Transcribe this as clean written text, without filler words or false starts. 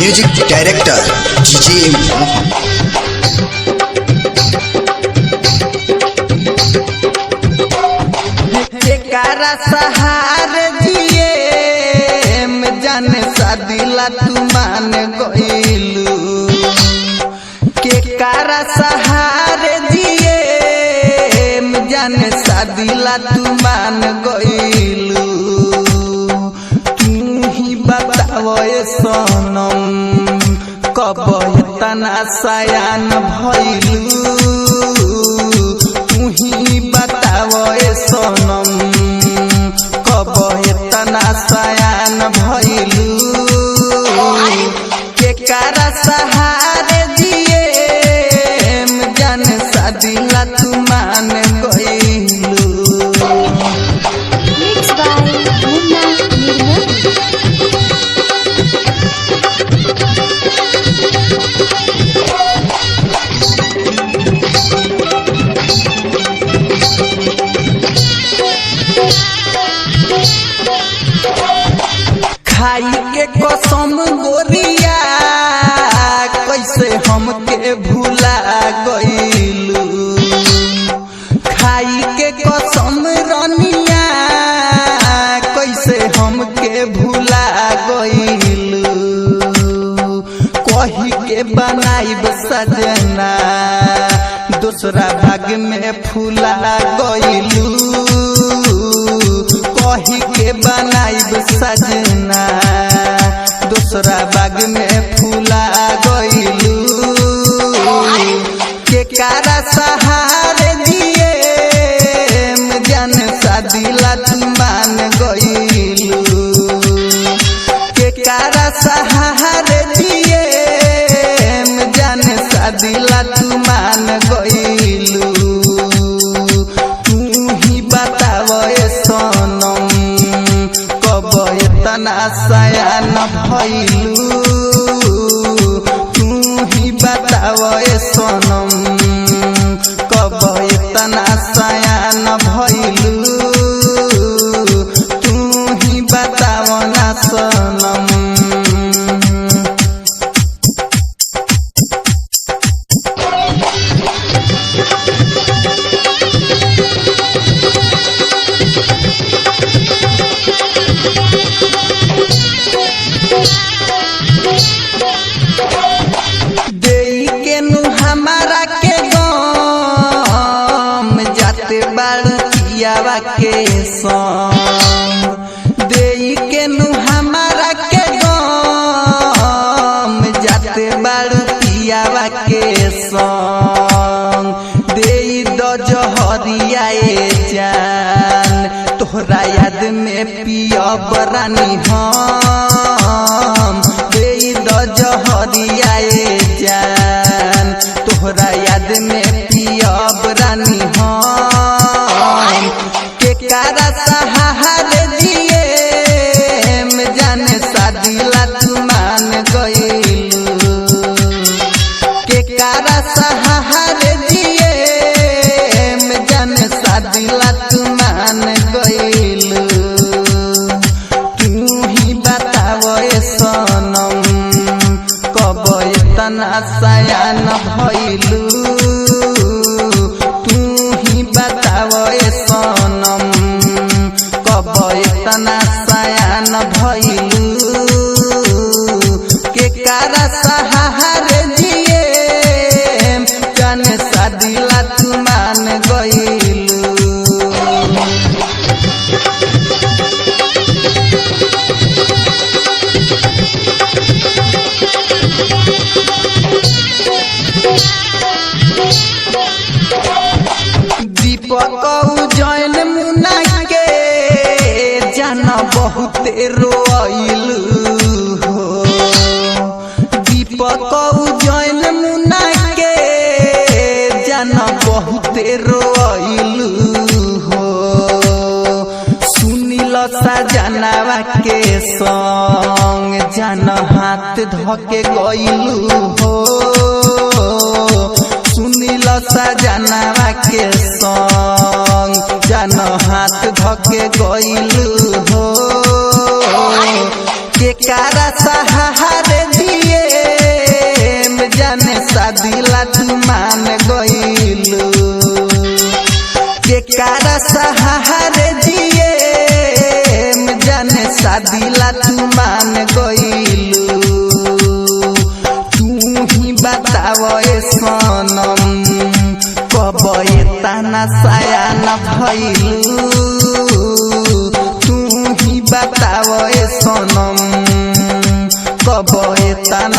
Music director DJ Mohan. केकारा सहार जिए में जाने सादिला तू मान गइलू। केकारा सहार जिए में जाने सादिला तू मान गइलू। तू ही बताओ सनम कब तना सयान भइलू। तू ही बताओ सनम कब तना सयान भइलू। केकारा सहारे जिए जान सादिला तू मान गइलू। Mixed by Munna Nirmal. खाई के कसम गोरिया कैसे हमके भुला गइलू। खाई के कसम रनिया कैसे हमके भुला गइलू। कही के बनाइब सजना दूसरा भाग में फूला गइलू। कही के बनाइब सजना दूसरा बाग में फूला गइलू। केकारा सहारे जिए जान सादिला तू मान गइलू। केकारा सहारे जिए जान सादिला तू मान गइलू। तू ही बताओ सनम कब तना सयान भइलू। तू ही बताओ सनम कब तना सयान भइलू। तू ही बताओ ना सनम। देई के नु हमारा के गम जाते बाड़ियावा के संग। देई के नु हमारा के गम जाते बाड़ियावा के संग। देई दो जहरिया जान तोहरा याद में पियब रानी हम। देई दो जहरिया जान तोहरा याद में पियब रानी हम। केकारा सहारे जिए जान सादिला तू मान गइलू। केकारा सहारे जिए जान सादिला तू मान गइलू। तू ही बताओ सनम कब तना सयान भइलू। तू ही बताओ सनम कब तना सयान भइलू। केकारा सहारे जिए जान सादिला तू मान गइलू। दीपक उजैन मुन्ना के जान बहुते रोइलू हो। दीपक उजैन मुन्ना के जान बहुते रोइलू हो। सुनिल सजनावा के संग जान हाथ धके गइलू हो। सुनिल सजनावा के संग जान हाथ धके गइलू हो। केकारा सहारे दिए शादीला तू मान गइलू तू ही बताव ए सनम कब एतना सयान भइलू तू ही बताव ए सनम कब एतना